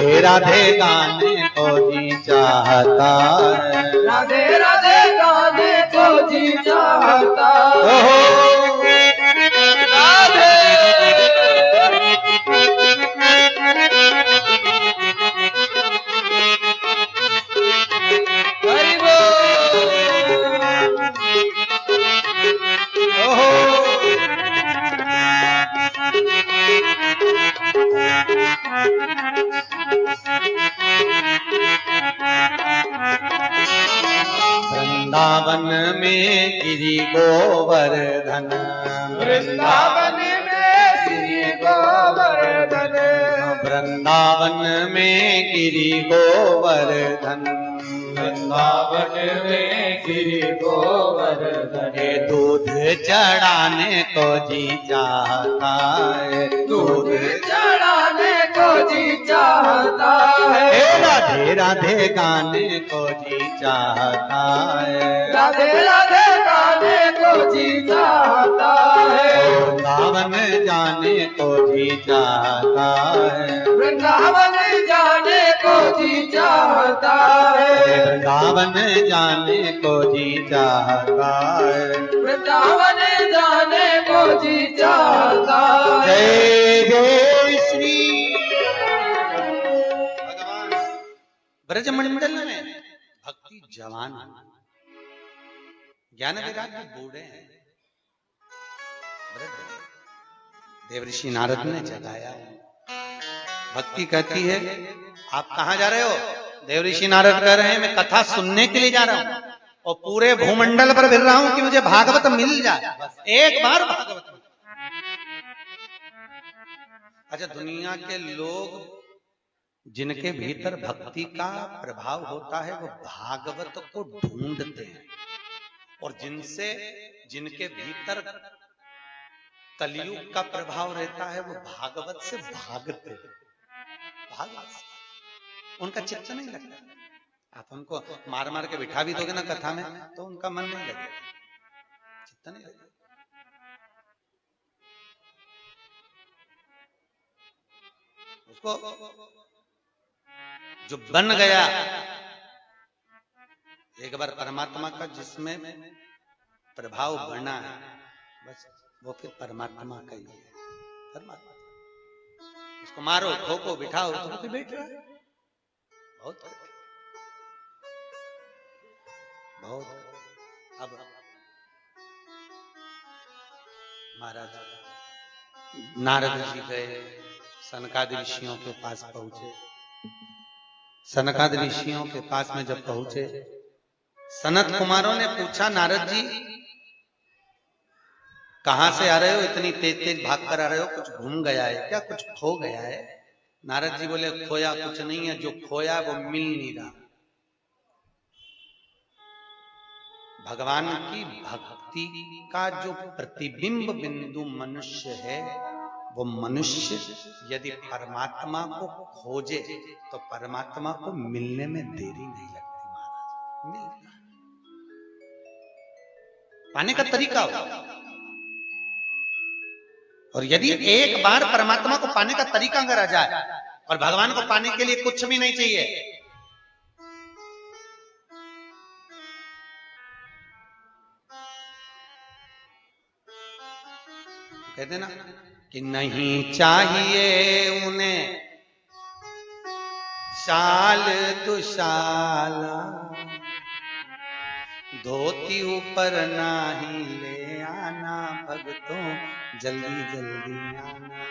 राधे राधे गाने को जी चाहता है, राधे राधे गाने को जी चाहता है। राधे हरि वृंदावन में गिरि गोवर्धन, वृंदावन में श्री गोवर्धन, वृंदावन में गिरि गोवर्धन, वृंदावन में गिरि गोवर्धन। ये दूध चढ़ाने को जी चाहता है, दूध चढ़ाने को जी चाहता है। राधे राधे गाने को जी चाहता है, राधे राधे गाने को जी चाहता है। वृंदावन जाने को जी चाहता है, वृंदावन जाने को जी चाहता है। वृंदावन जाने को जी चाहता है। वृंदावन जाने को जी चाहता है। जय जय श्री भगवान। ब्रजमंडल में भक्ति जवान, ज्ञान वैराग्य बूढ़े हैं। देवऋषि नारद ने जगाया, भक्ति कहती है आप कहां जा रहे हो? देवऋषि नारद कह रहे हैं मैं कथा सुनने के लिए जा रहा हूं और पूरे भूमंडल पर फिर रहा हूं कि मुझे भागवत मिल जाए, एक बार भागवत मिल। अच्छा, दुनिया के लोग जिनके भीतर भक्ति का प्रभाव होता है वो भागवत को ढूंढते हैं, और जिनके भीतर कलयुग का प्रभाव रहता है वो भागवत से भागते हैं। भागवत उनका चित्त नहीं लगता। आप उनको मार मार के बिठा भी दोगे ना कथा में तो उनका मन नहीं लगेगा, चित्त नहीं लगेगा। उसको जो बन गया एक बार परमात्मा का, जिसमें प्रभाव बना है, बस वो फिर परमात्मा का ही है। परमात्मा उसको मारो ठोको बिठाओ तो वो फिर बैठ रहा है। बहुत बहुत अब महाराज नारद जी गए, सनकादि ऋषियों के पास पहुंचे। सनकादि ऋषियों के पास में जब पहुंचे, सनत कुमारों ने पूछा नारद जी कहां से आ रहे हो, इतनी तेज तेज भाग कर आ रहे हो, कुछ घूम गया है क्या, कुछ खो गया है? नारद जी बोले खोया कुछ नहीं है, जो खोया वो मिल नहीं रहा। भगवान की भक्ति का जो प्रतिबिंब बिंदु मनुष्य है, वो मनुष्य यदि परमात्मा को खोजे तो परमात्मा को मिलने में देरी नहीं लगती महाराज, मिलता पाने का तरीका होगा। और यदि एक बार परमात्मा को पाने का तरीका अगर आ जाए, और भगवान को पाने के लिए कुछ भी नहीं चाहिए, कहते ना कि नहीं चाहिए उन्हें शाल दुशाला, धोती ऊपर नाही ले आना, भक्तों जल्दी जल्दी आना,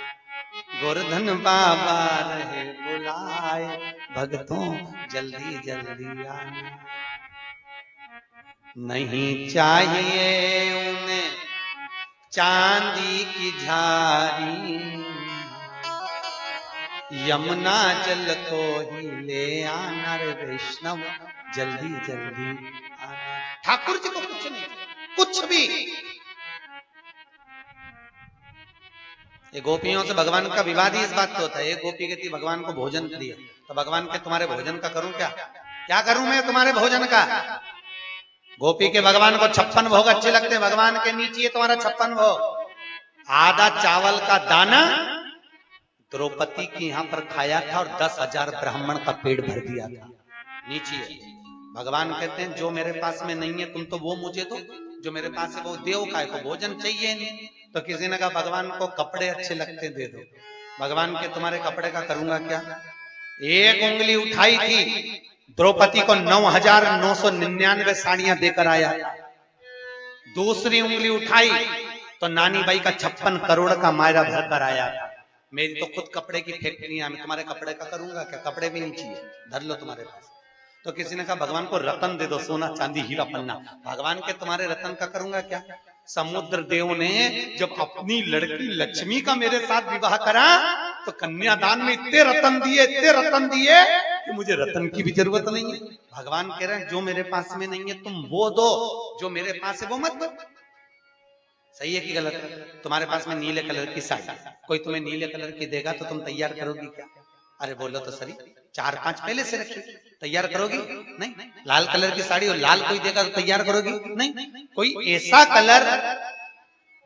गोवर्धन बाबा रहे बुलाए, भक्तों जल्दी जल्दी आना। नहीं चाहिए उन्हें चांदी की झारी, यमुना जल को ही ले आना रे वैष्णव, जल्दी जल्दी आना। ठाकुर जी को कुछ नहीं, कुछ भी। ये गोपियों से भगवान का विवाद ही इस बात पे होता है। एक गोपी कहती भगवान को भोजन दिया, तो भगवान के तुम्हारे भोजन का करूं क्या, क्या करूं मैं तुम्हारे भोजन का? गोपी के भगवान को 56 भोग अच्छे लगते हैं, भगवान के नीचे तुम्हारा 56 भोग। आधा चावल का दाना द्रौपदी की यहाँ पर खाया था और 10,000 ब्राह्मण का पेट भर दिया था। नीचे है। भगवान कहते हैं जो मेरे पास में नहीं है तुम तो वो मुझे दो, जो मेरे पास है वो देव का है, को भोजन चाहिए नहीं। तो किसी ने कहा भगवान को कपड़े अच्छे लगते दे दो। भगवान के तुम्हारे कपड़े का करूंगा क्या। एक उंगली उठाई थी, द्रौपदी को 9,999 साड़ियां देकर आया। दूसरी उंगली उठाई तो नानी बाई का 56 करोड़ का मायरा भरकर आया। मेरी तो खुद कपड़े की फैक्ट्री है, मैं तुम्हारे कपड़े का करूंगा क्या, कपड़े भी नहीं चाहिए, धर लो तुम्हारे पास। तो किसी ने कहा भगवान को रतन दे दो, सोना चांदी हीरा पन्ना। भगवान के तुम्हारे रतन का करूंगा क्या। समुद्र देव ने जब अपनी लड़की लक्ष्मी का मेरे साथ विवाह करा तो कन्यादान में इतने रतन दिए, इतने रतन दिए कि मुझे रतन की भी जरूरत नहीं है। भगवान कह रहे हैं जो मेरे पास में नहीं है तुम वो दो, जो मेरे पास है वो मत दो। सही है कि गलत है। तुम्हारे पास में नीले कलर की साड़ी, कोई तुम्हें नीले कलर की देगा तो तुम तैयार करोगी क्या। अरे बोलो तो सही, 4-5 पहले से रखी, तैयार करोगी नहीं। लाल कलर की साड़ी और लाल कोई देगा तो तैयार करोगी नहीं। कोई ऐसा कलर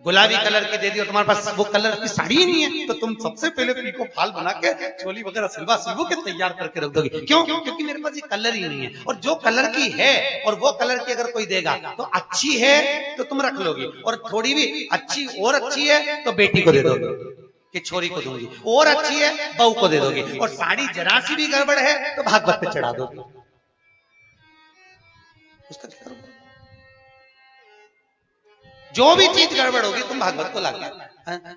गुलाबी कलर की दे दी और तुम्हारे पास वो कलर की साड़ी ही नहीं है तो तुम सबसे पहले पीको फाल बना के चोली वगैरह सिलवा के तैयार करके रख दोगी। क्यों, क्योंकि मेरे पास ये कलर ही नहीं है। और जो कलर की है और वो कलर की अगर कोई देगा तो अच्छी है तो तुम रख लोगी, और थोड़ी भी अच्छी और अच्छी है तो बेटी को दे दोगी कि छोरी को दूंगी, और अच्छी है बहू को दे दोगी, और साड़ी जरा सी भी गड़बड़ है तो भागवत पे चढ़ा दोगी। उसका क्या करोगे। जो भी चीज गड़बड़ होगी तुम भागवत को लाके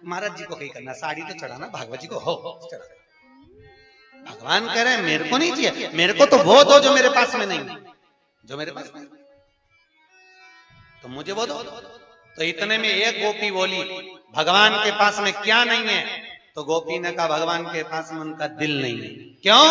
महाराज जी को कहीं करना, साड़ी तो चढ़ाना, भागवत जी को हो चढ़ा। भगवान कह रहे हैं मेरे को नहीं चाहिए, मेरे को तो वो दो जो मेरे पास में नहीं, जो मेरे पास में तो मुझे वो दो। तो इतने में एक गोपी बोली भगवान के पास में क्या नहीं है। तो गोपी ने कहा भगवान के पास में उनका दिल नहीं है। क्यों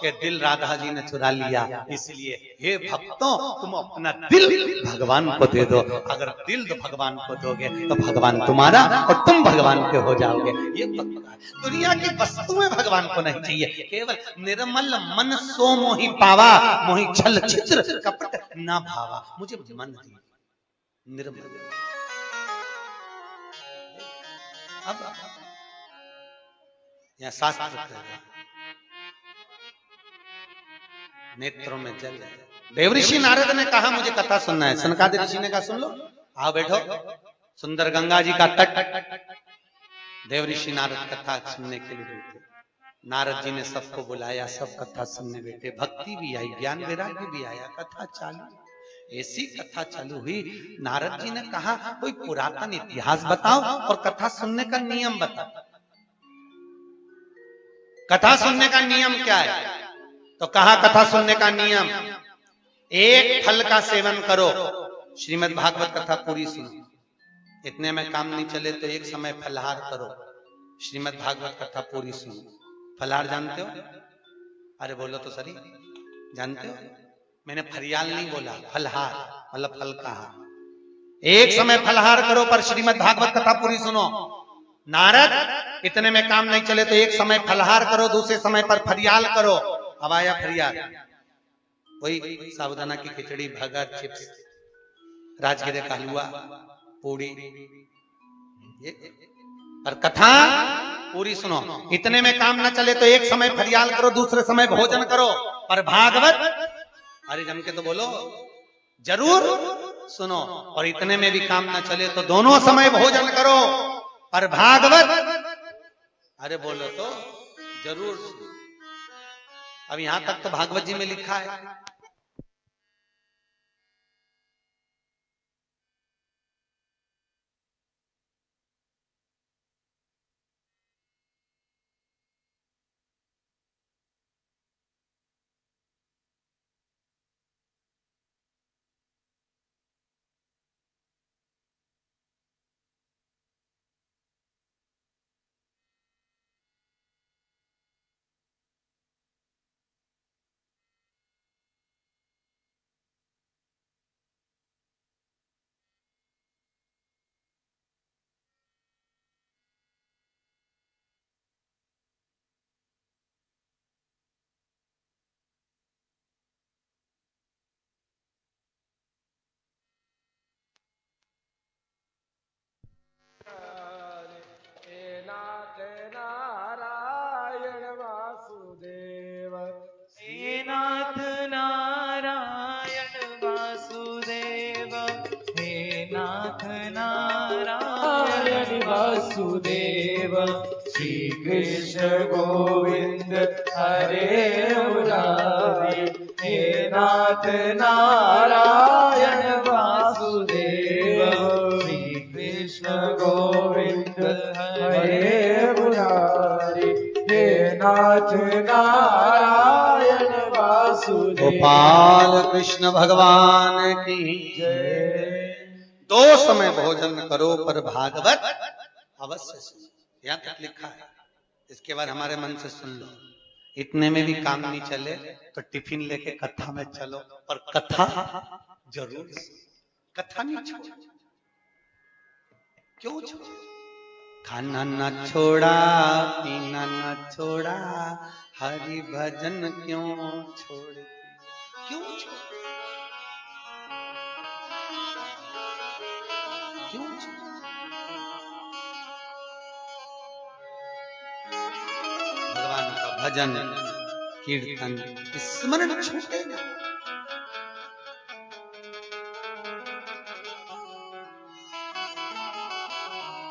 कि दिल राधा जी ने चुरा लिया, इसलिए हे भक्तों तुम अपना दिल भगवान को दे दो। अगर दिल तो भगवान को दोगे तो भगवान तुम्हारा और तुम भगवान के हो जाओगे। ये दुनिया की वस्तुएं भगवान को नहीं चाहिए, केवल निर्मल मन सो मोहि पावा, मोहि छल छिद्र कपट ना भावा। मुझे मन निर्मल। अब यहां शास्त्र नेत्रों में जल है। देवऋषि नारद ने कहा मुझे कथा सुनना है। सनकादिक ऋषि ने कहा सुन लो, आओ बैठो। सुंदर गंगा जी का तट, देवऋषि नारद कथा सुनने के लिए बैठे। नारद जी ने सबको बुलाया, सब कथा सुनने बैठे। भक्ति भी आई, ज्ञान वैराग्य भी आया, कथा चालू। ऐसी कथा चालू हुई, नारद जी ने कहा कोई पुरातन इतिहास बताओ और कथा सुनने का नियम बताओ। कथा सुनने का नियम क्या है। तो कहा कथा सुनने का नियम, एक फल का सेवन करो, श्रीमद् भागवत कथा पूरी सुनो। इतने में काम नहीं चले तो एक समय फलहार करो, श्रीमद् भागवत कथा पूरी सुनो। फलहार जानते हो। अरे बोलो तो सही, जानते हो। मैंने फरियाल नहीं बोला, फलहार मतलब फल कहा। एक समय फलहार करो पर श्रीमद् भागवत कथा पूरी सुनो। नारद इतने में काम नहीं चले तो एक समय फलहार करो, दूसरे समय पर फरियाल करो। अब आया फरियाल, वही साबुदाना की खिचड़ी, भगर, चिप्स, राजगिरे का हलवा, पूड़ी। पर कथा पूरी सुनो। इतने में काम न चले तो एक समय फरियाल करो, दूसरे समय भोजन करो। पर भागवत अरे जम के तो बोलो जरूर सुनो। और इतने में भी काम न चले तो दोनों समय भोजन करो। पर भागवत अरे बोलो तो जरूर सुनो। अब यहां तक तो भागवत जी में लिखा है। वासुदेव श्री कृष्ण गोविंद हरे मुरारी हे नाथ नारायण वासुदेव श्री कृष्ण गोविंद हरे मुरारी हे नाथ नारायण वासुदेव। गोपाल कृष्ण भगवान की जय। दो समय भोजन करो पर भागवत अवश्य सुनो। यहां तक लिखा है, इसके बाद हमारे मन से सुन लो। इतने में भी काम नहीं चले तो टिफिन लेके कथा में चलो, पर कथा जरूर सुनो। कथा नहीं छोड़ो। क्यों छोड़ो? खाना न छोड़ा, पीना न छोड़ा, हरि भजन क्यों छोड़? क्यों छोड़? क्यों छोड़? भगवान का भजन, कीर्तन, स्मरण छूटे ना।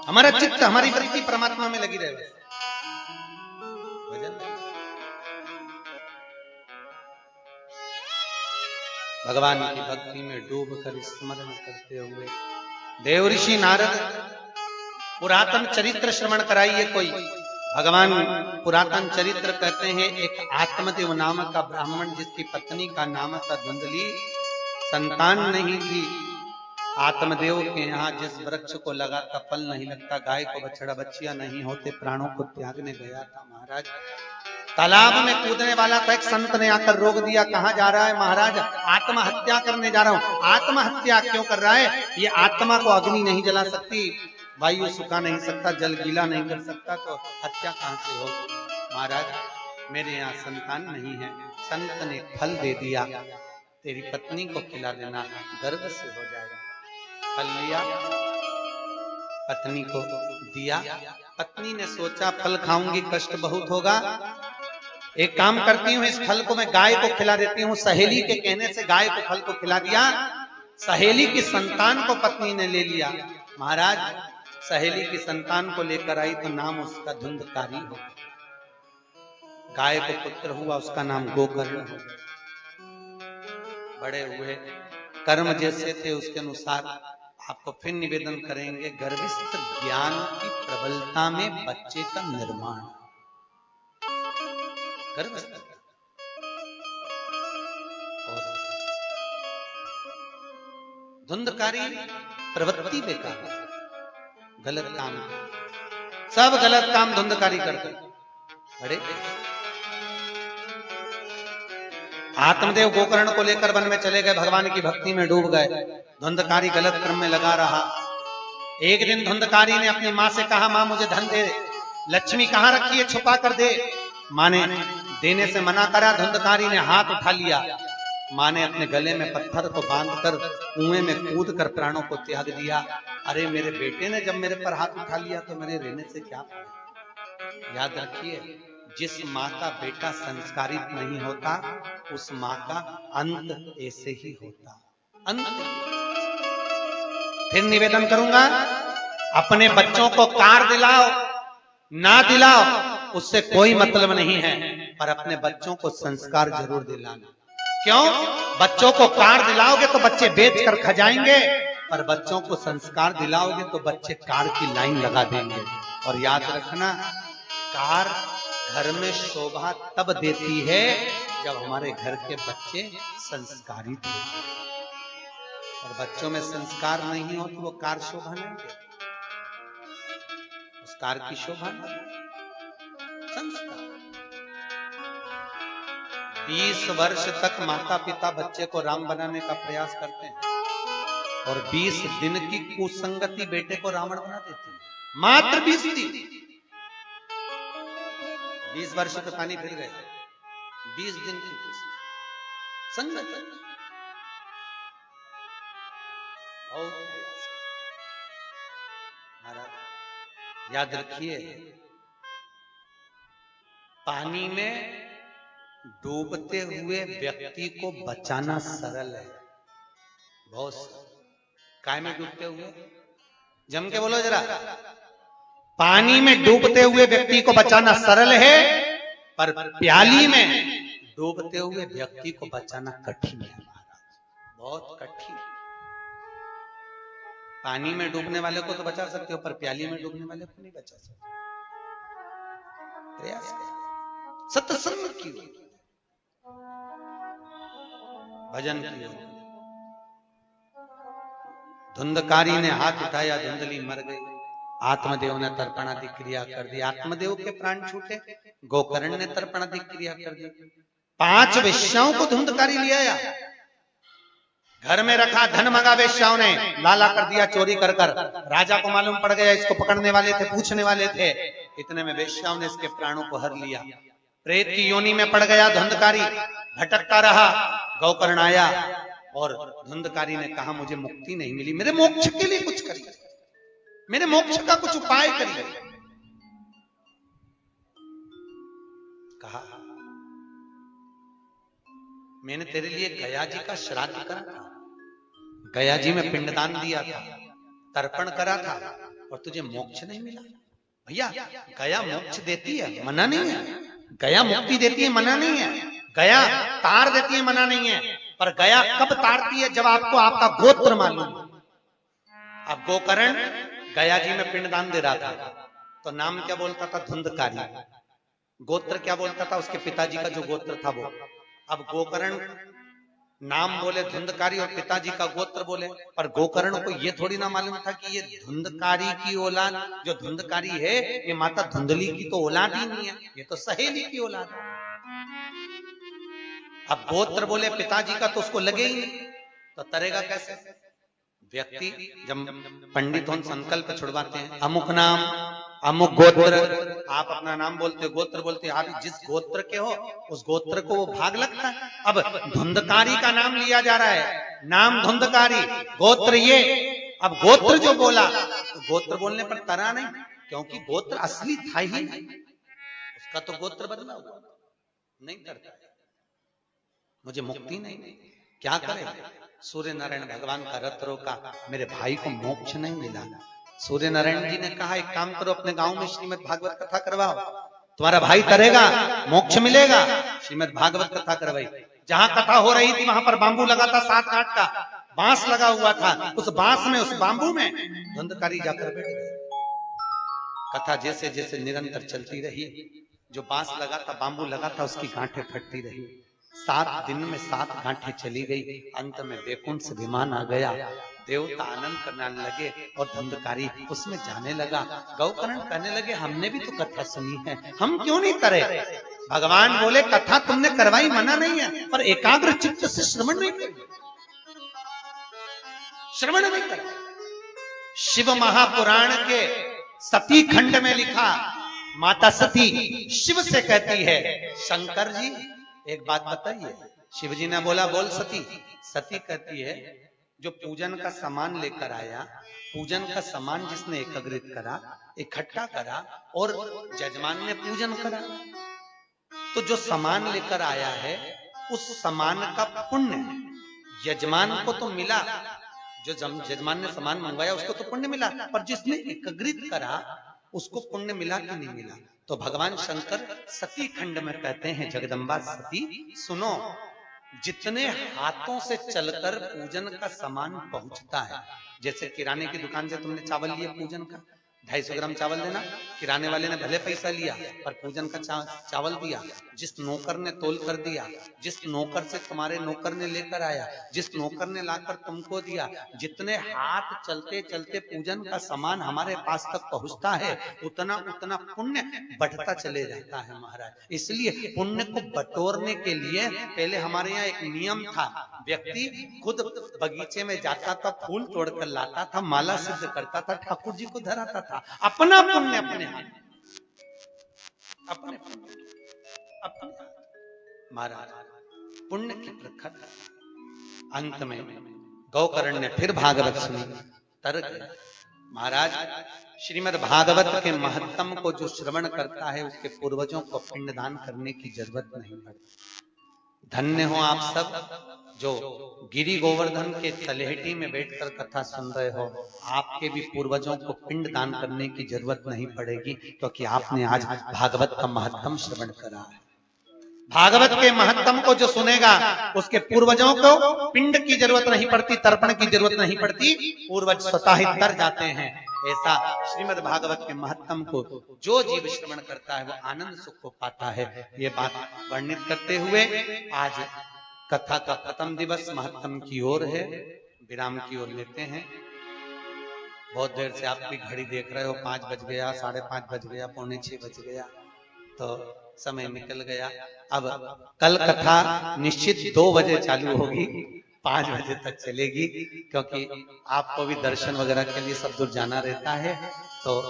हमारा चित्त, हमारी वृत्ति परमात्मा में लगी रहे। भजन भगवान की भक्ति में डूब कर स्मरण करते हुए देव ऋषि नारद पुरातन चरित्र श्रवण कराइए। कोई भगवान पुरातन चरित्र कहते हैं, एक आत्मदेव नामक का ब्राह्मण जिसकी पत्नी का नाम था धुंधली, संतान नहीं थी। आत्मदेव के यहाँ जिस वृक्ष को लगा था फल नहीं लगता, गाय को बछड़ा बच्चियां नहीं होते, प्राणों को त्यागने गया था महाराज। तालाब में कूदने वाला था, एक संत ने आकर रोक दिया। कहाँ जा रहा है महाराज? आत्महत्या करने जा रहा हूं। आत्महत्या क्यों कर रहा है? ये आत्मा को अग्नि नहीं जला सकती, वायु सुखा नहीं सकता, जल गीला नहीं कर सकता, तो हत्या कहां से हो? महाराज मेरे यहाँ संतान नहीं है, संत ने फल दे दिया, तेरी पत्नी को खिला देना, गर्भ से हो जाएगा। फल लिया, पत्नी को दिया। पत्नी ने सोचा फल खाऊंगी कष्ट बहुत होगा, एक काम करती हूँ, इस फल को मैं गाय को खिला देती हूँ। सहेली के कहने से गाय को फल को खिला दिया। सहेली की संतान को पत्नी ने ले लिया। महाराज सहेली की संतान को लेकर आई तो नाम उसका धुंधकारी हो। गाय को पुत्र हुआ, उसका नाम गोकर्ण हो। बड़े हुए, कर्म जैसे थे उसके अनुसार आपको फिर निवेदन करेंगे, गर्भिस्थ ज्ञान की प्रबलता में बच्चे का निर्माण। गर्भिस्थ और धुंधकारी प्रवृत्ति बेकार, गलत काम, सब गलत काम धुंधकारी करते। बड़े आत्मदेव गोकर्ण को लेकर वन में चले गए, भगवान की भक्ति में डूब गए। धुंधकारी गलत क्रम में लगा रहा। एक दिन धुंधकारी ने अपनी मां से कहा, मां मुझे धन दे, लक्ष्मी कहां रखी है, छुपा कर दे। मां ने देने से मना करा। धुंधकारी ने हाथ उठा लिया। मां ने अपने गले में पत्थर को बांधकर कुएं में कूद कर प्राणों को त्याग दिया। अरे मेरे बेटे ने जब मेरे पर हाथ उठा लिया तो मेरे रहने से क्या फायदा? याद रखिए, जिस मां का बेटा संस्कारित नहीं होता उस मां का अंत ऐसे ही होता। अंत। फिर निवेदन करूंगा, अपने बच्चों को कार दिलाओ ना दिलाओ उससे कोई मतलब नहीं है, पर अपने बच्चों को संस्कार जरूर दिलाना। क्यों? बच्चों को कार दिलाओगे तो बच्चे बेच कर खा जाएंगे, पर बच्चों को संस्कार दिलाओगे तो बच्चे कार की लाइन लगा देंगे। और याद रखना, कार घर में शोभा तब देती है जब हमारे घर के बच्चे संस्कारित हो। और बच्चों में संस्कार नहीं हो तो वो कार शोभा नहीं देती। उस कार की शोभा नहीं, संस्कार। 20 वर्ष तक माता पिता बच्चे को राम बनाने का प्रयास करते हैं और 20 दिन की कुसंगति बेटे को रावण बना देती है। मात्र 20 दिन। 20 वर्ष पे पानी फिर गए, 20 दिन की संगत। महाराज याद रखिए, पानी में डूबते हुए व्यक्ति को बचाना सरल है, बहुत सरल। काय में डूबते हुए? जम के बोलो जरा। पानी में डूबते हुए व्यक्ति को बचाना सरल है, पर प्याली में डूबते हुए व्यक्ति को बचाना कठिन है महाराज, बहुत कठिन। पानी में डूबने वाले को तो बचा सकते हो, पर प्याली में डूबने वाले को नहीं बचा सकते। प्रयास करें, सत्संग की भजन की। धुंधकारी ने हाथ उठाया, धुंधली मर गई। आत्मदेव ने तर्पणादि क्रिया कर दी, आत्मदेव के प्राण छूटे। गोकर्ण ने तर्पणादि क्रिया कर दी। 5 वेश्याओं को धुंधकारी ले आया, घर में रखा, धन मंगा वेश्याओं ने, लाला कर दिया चोरी कर कर। राजा को मालूम पड़ गया, इसको पकड़ने वाले थे, पूछने वाले थे। इतने में वेश्याओं ने इसके प्राणों को हर लिया। प्रेत की योनि में पड़ गया धुंधकारी, भटकता रहा। गोकर्ण आया और धुंधकारी ने कहा, मुझे मुक्ति नहीं मिली, मेरे मोक्ष के लिए कुछ करिए, मेरे मोक्ष का कुछ उपाय करिए। कहा, मैंने तेरे लिए गया जी का श्राद्ध करा था, गया जी में पिंडदान दिया था, तर्पण करा था, और तुझे मोक्ष नहीं मिला। भैया, गया मोक्ष देती है, मना नहीं है। गया मुक्ति देती है, मना नहीं है। गया तार देती है, मना नहीं है। पर गया कब तारती है? जब आपको आपका गोत्र मालूम हो। अब गोकर्ण गया जी में पिंडदान दे रहा था, तो नाम क्या बोलता था? धुंधकारी। गोत्र क्या बोलता था? उसके पिताजी का जो गोत्र था वो। अब गोकर्ण नाम बोले धुंधकारी और पिताजी का गोत्र बोले, पर गोकर्ण को ये थोड़ी ना मालूम था कि ये धुंधकारी की औलाद, जो धुंधकारी है, ये माता धुंधली की तो औलाद ही नहीं है, ये तो सहेली की औलाद है। अब गोत्र बोले पिताजी का, तो उसको लगे ही नहीं, तो तरेगा कैसे? व्यक्ति जब पंडित हों संकल्प छुड़वाते हैं, अमुक नाम अमुक गोत्र, आप अपना नाम बोलते, गोत्र बोलते, आप जिस गोत्र के हो उस गोत्र को वो भाग लगता है। अब धुंधकारी का नाम लिया जा रहा है, नाम धुंधकारी, गोत्र ये। अब गोत्र जो बोला, तो गोत्र बोलने पर तरा नहीं, क्योंकि गोत्र असली था ही नहीं, उसका तो गोत्र बदला हुआ, नहीं तरता। मुझे मुक्ति नहीं, क्या करें? सूर्य नारायण भगवान का रथ रोका, मेरे भाई को मोक्ष नहीं मिला। सूर्य नारायण जी ने कहा, एक काम करो, अपने गांव में श्रीमद् भागवत कथा करवाओ, तुम्हारा भाई तरेगा, मोक्ष मिलेगा। श्रीमद् भागवत कथा करवाई। जहां कथा हो रही थी वहां पर बांबू लगा था, 7 काठ का बांस लगा हुआ था। उस बांस में, उस बांबू में धुंधकारी जाकर बैठ गए। कथा जैसे जैसे निरंतर चलती रही, जो बांस लगा था, बांबू लगा था, उसकी गांठें फटती रही। 7 दिन में 7 गांठें चली गई। अंत में वैकुंठ से विमान आ गया। देवता आनंद करने लगे और धुंधकारी उसमें जाने लगा। गोकर्ण कहने लगे, हमने भी तो कथा सुनी है, हम क्यों नहीं करे? भगवान बोले, कथा तुमने करवाई, मना नहीं है, पर एकाग्र चित्त से श्रवण नहीं कर, श्रवण नहीं कर। शिव महापुराण के सती खंड में लिखा, माता सती शिव से कहती है, शंकर जी एक बात बताइए। शिव जी ने बोला, बोल सती। सती कहती है, जो पूजन का सामान लेकर आया, पूजन का सामान जिसने एकत्रित करा, इकट्ठा करा और जजमान ने पूजन करा, तो जो सामान लेकर आया है उस सामान का पुण्य यजमान को तो मिला, जो जजमान ने सामान मंगवाया उसको तो पुण्य मिला, पर जिसने एकत्रित करा उसको पुण्य मिला कि नहीं मिला? तो भगवान शंकर सती खंड में कहते हैं, जगदम्बा सती सुनो, जितने हाथों से चलकर पूजन का सामान पहुंचता है, जैसे किराने की दुकान से तुमने चावल लिया पूजन का, 250 ग्राम चावल देना, किराने वाले ने भले पैसा लिया पर पूजन का चावल दिया। जिस नौकर ने तोल कर दिया, जिस नौकर से तुम्हारे नौकर ने लेकर आया, जिस नौकर ने लाकर तुमको दिया, जितने हाथ चलते चलते पूजन का सामान हमारे पास तक पहुंचता है, उतना उतना पुण्य बढ़ता चले जाता है महाराज। इसलिए पुण्य को बटोरने के लिए पहले हमारे यहाँ एक नियम था, व्यक्ति खुद बगीचे में जाता था, फूल तोड़कर लाता था, माला सिद्ध करता था, ठाकुर जी को धराता था। अपना पुण्य अपने हाथ, अपने महाराज पुण्य की प्रखर। अंत में गोकर्ण ने फिर भागवत सुनी, तर गए महाराज। श्रीमद् भागवत के महत्तम को जो श्रवण करता है, उसके पूर्वजों को पिंडदान करने की जरूरत नहीं पड़ती। धन्य हो आप सब जो गिरी गोवर्धन के तलहटी में बैठकर कथा सुन रहे हो, आपके भी पूर्वजों को पिंड दान करने की जरूरत नहीं पड़ेगी, क्योंकि आपने आज भागवत का महत्तम श्रवण करा है। भागवत के महत्तम को जो सुनेगा उसके पूर्वजों को पिंड की जरूरत नहीं पड़ती, तर्पण की जरूरत नहीं पड़ती, पूर्वज स्वतः ही तर जाते हैं। ऐसा श्रीमद् भागवत के महत्तम को जो जीव श्रवण करता है वो आनंद सुख को पाता है। ये बात वर्णित करते हुए आज कथा का प्रथम दिवस महत्तम की ओर है, विराम की ओर लेते हैं। बहुत देर से आपकी घड़ी देख रहे हो, 5 बज गया, 5:30 बज गया, 5:45 बज गया, तो समय निकल गया। अब कल कथा निश्चित 2 बजे चालू होगी, 5 बजे तक चलेगी, क्योंकि आपको भी दर्शन वगैरह के लिए सब दूर जाना रहता है। तो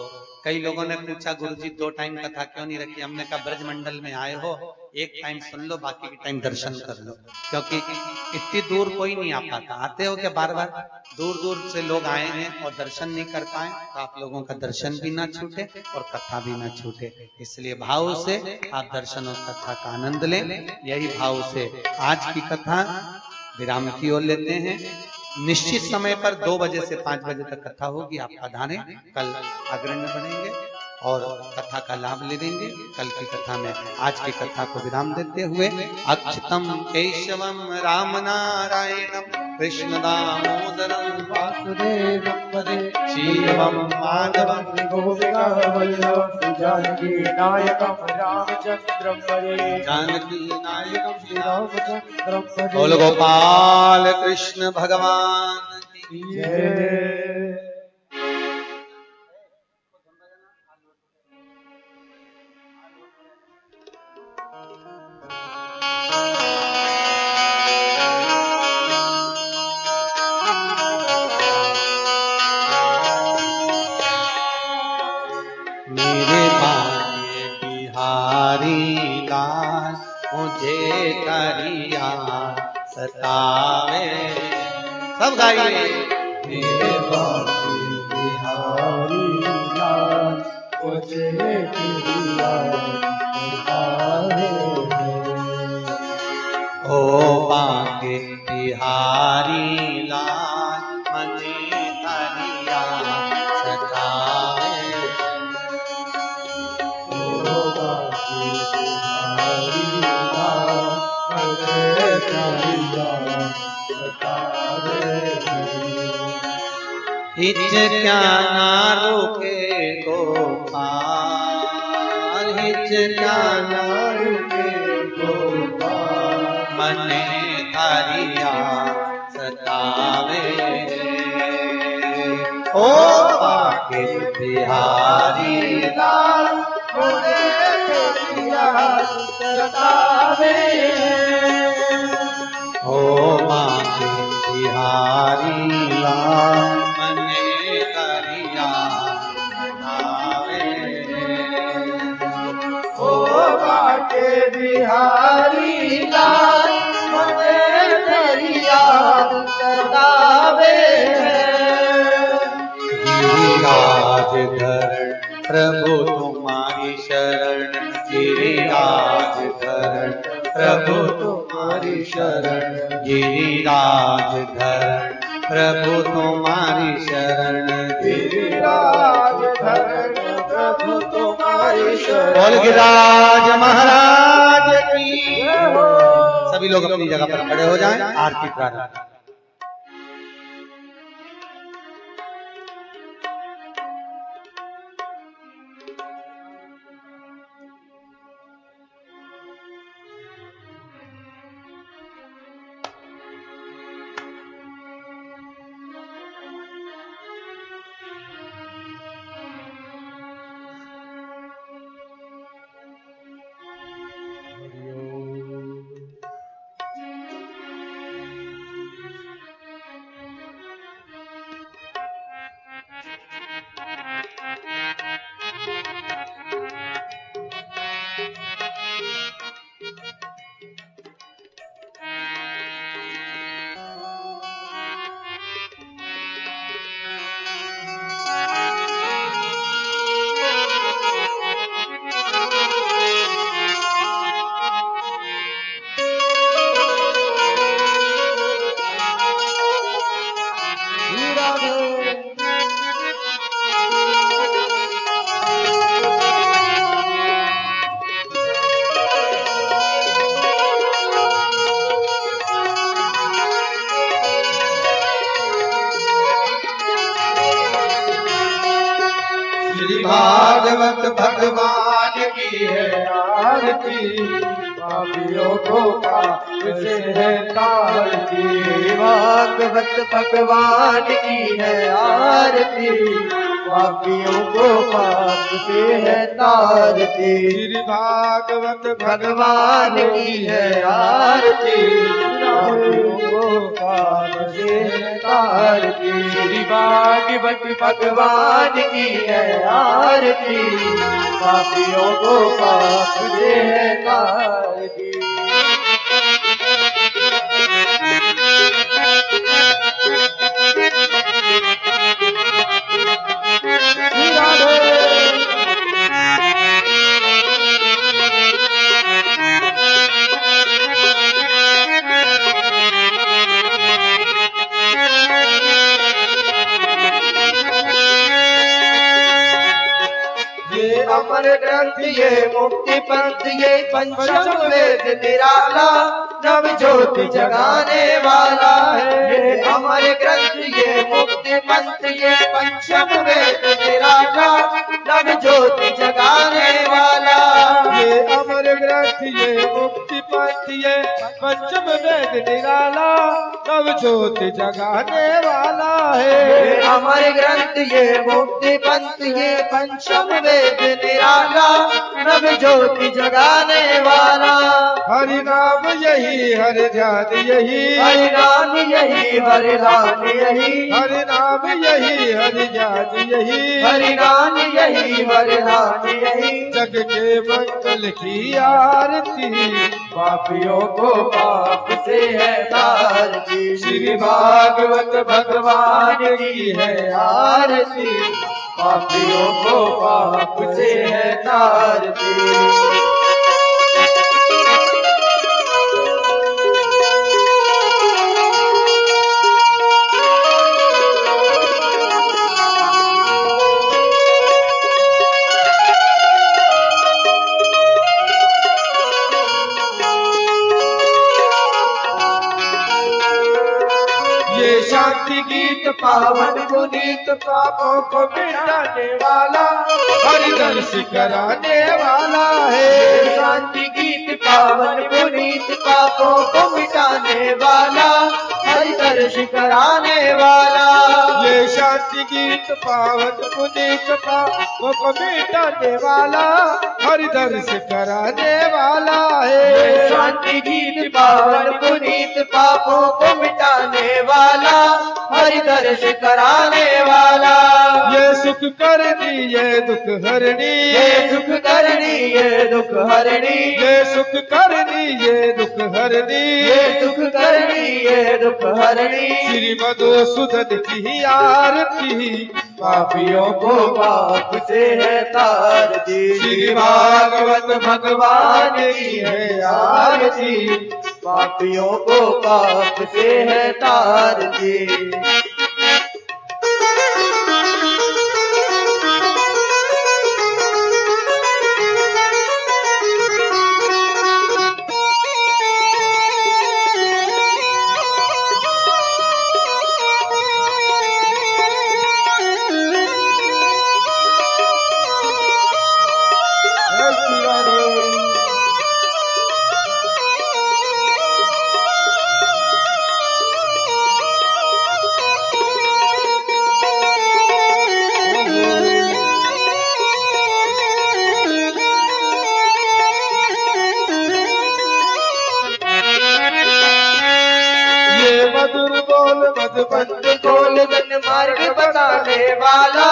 कई लोगों ने पूछा गुरुजी 2 टाइम कथा क्यों नहीं रखी? हमने कहा ब्रज मंडल में आए हो, एक टाइम सुन लो, बाकी के टाइम दर्शन कर लो, क्योंकि इतनी दूर कोई नहीं आ पाता। आते हो क्या बार बार? दूर दूर से लोग आए हैं और दर्शन नहीं कर पाए, तो आप लोगों का दर्शन भी ना छूटे और कथा भी ना छूटे, इसलिए भाव से आप दर्शन और कथा का आनंद लें। यही भाव से आज की कथा विराम की ओर लेते हैं। निश्चित समय पर 2 बजे से 5 बजे तक कथा होगी, आप पधारें। कल अग्रण्य बनेंगे और कथा का लाभ लेंगे। कल की कथा में आज की कथा को विराम देते हुए अच्युतम केशवम राम नारायणम कृष्ण दामोदरम वासुदेवं वदे श्रीराम माधवम गोविंदं वल्लभं जानकी नायकं रामचन्द्रं वदे जानकी नायकम श्रीरामचन्द्रं वदे। बोल गोपाल कृष्ण भगवान की जय। मेरे भाग्य बिहारी लाल मुझे करिया सतावे। सब गाइए। मेरे बाबू बिहारी लाल मुझे तेरिया सतावे। ओ भाग्य बिहारी लाल मुझे करिया सतावे। ओ बाबू बिहारी लाल मुझे तेरिया सतावे। हिच क्या ना रुके गोपाल, हिच क्या ना रुके गोपाल, मने धरिया सतावे। ओ बाके बिहारी लाल मुझे तेरिया सतावे। ओ बाके बिहारी लाल मने धरिया सतावे। ओ बाके बिहारी लाल मुझे तेरिया सतावे। गिरिराज धरण प्रभु तुम्हारी शरण, गिरिराज धरण प्रभु तुम्हारी शरण, गिरिराज धरण प्रभु तुम्हारी शरण, गिरिराज धरण प्रभु तुम्हारी शरण। बोल गिरिराज महाराज की। जय हो। सभी लोग अपनी जगह पर खड़े हो जाएं, आरती प्रारंभ। भागवत भगवान की है आरती, पापियों को पाप से है तारती। भागवत भगवान की है आरती, पापियों को पाप से है तारती। श्री भागवत भगवान की है आरती, पापियों को पाप से है तारती। श्री भागवत भगवान की है आरती, पापियों को पाप से है तारती। अमर ग्रंथ ये मुक्ति पंथ ये पंचम वेद निराला, नव ज्योति जगाने वाला है। ये अमर ग्रंथ ये मुक्ति पंथ ये पंचम वेद निराला, नव ज्योति जगाने वाला। ये अमर ग्रंथ ये मुक्ति पंथ ये पंचम वेद निराला, नव ज्योति जगाने वाला है। ये अमर ग्रंथ ये मुक्ति पंथ ये पंचम वेद निराला, नव ज्योति जगाने वाला। हरि नाम यही हरि ध्यान यही, हरि नाम यही हरि ध्यान यही, हरि नाम यही हरि ध्यान यही, हरि नाम यही हरि ध्यान यही। जग के मंगल की आरती, पापियों को पाप से है तारती। श्री भागवत भगवान की है आरती, पापियों को पाप से है तारती। शांति गीत पावन पुनीत पापों को मिटाने वाला, हरि दर्श कराने वाला है। शांति गीत पावन पुनीत पापों को मिटाने वाला, हरि दर्श कराने वाला। ये शांति गीत पावन पुनीत पापों को मिटाने वाला, हरि दर्श कराने वाला है। शांति गीत पावन पुनीत पापों को मिटाने वाला, हरि दर्श कराने वाला। ये सुख करनी ये दुख हरणी, ये सुख करनी ये दुख हरणी, ये सुख करनी ये दुख हरणी, ये सुख करनी ये दुख हरणी। श्री मधुसूदन की आरती, पापियों को पाप से है तारती। श्री भागवत भगवान की है आरती, पापियों को पाप से है तारती। मधुबंद गोल्डन मार्ग बताने वाला,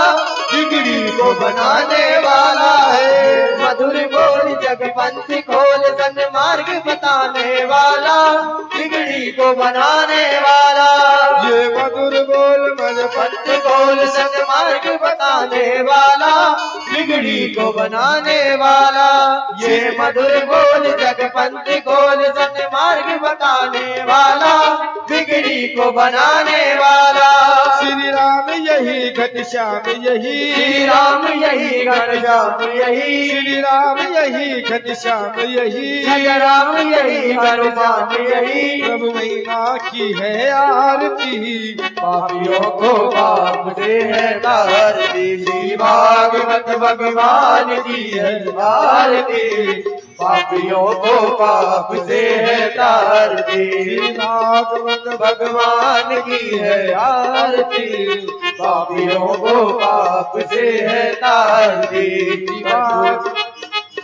बिगड़ी को बनाने वाला है। मधुर बोल जगपंथ खोल सन मार्ग बताने वाला, बिगड़ी को बनाने वाला। ये मधुर बोल पंथ खोल सन मार्ग बताने वाला, बिगड़ी को बनाने वाला। ये मधुर बोल जगपंथ खोल सन मार्ग बताने वाला, बिगड़ी को बनाने वाला। श्री राम यही घनश्याम यही, श्री राम यही घनश्याम यही, श्री राम यही घनश्याम यही, जय राम यही घनश्याम यही। प्रभु महिमा की है आरती, पापियों को पाप से है तारती, श्री भागवत भगवान की है आरती, पापियों को पाप से है तारती, श्री भागवत भगवान की है आरती, पापियों को पाप से है तारती।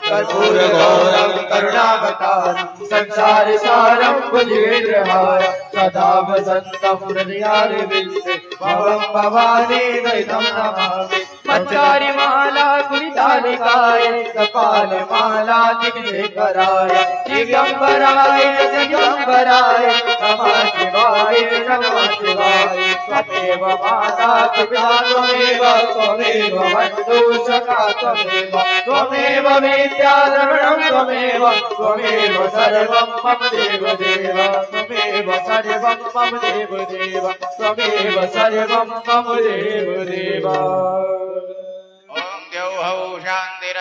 कर्पूर गौरम करुणावतारम संसार सारम भुजगेन्द्रहार सदा वसंतम हृदयारविंदे भवं भवानी द्वैतं नमामि। मच्चारि माला कुलितालिकाय कपाल माला दिग्शेखराय दिगंबराय दिगंबराय नमः शिवाय नमः शिवाय। त्वमेव माता पिता त्वमेव त्वमेव बन्धुः सखा त्वमेव त्वमेव विद्या द्रविणं त्वमेव त्वमेव सर्वं मम देवदेव त्वमेव सर्वं मम देवदेव त्वमेव सर्वं मम देवदेव। ओम द्यौः शान्तिरन्तरिक्षं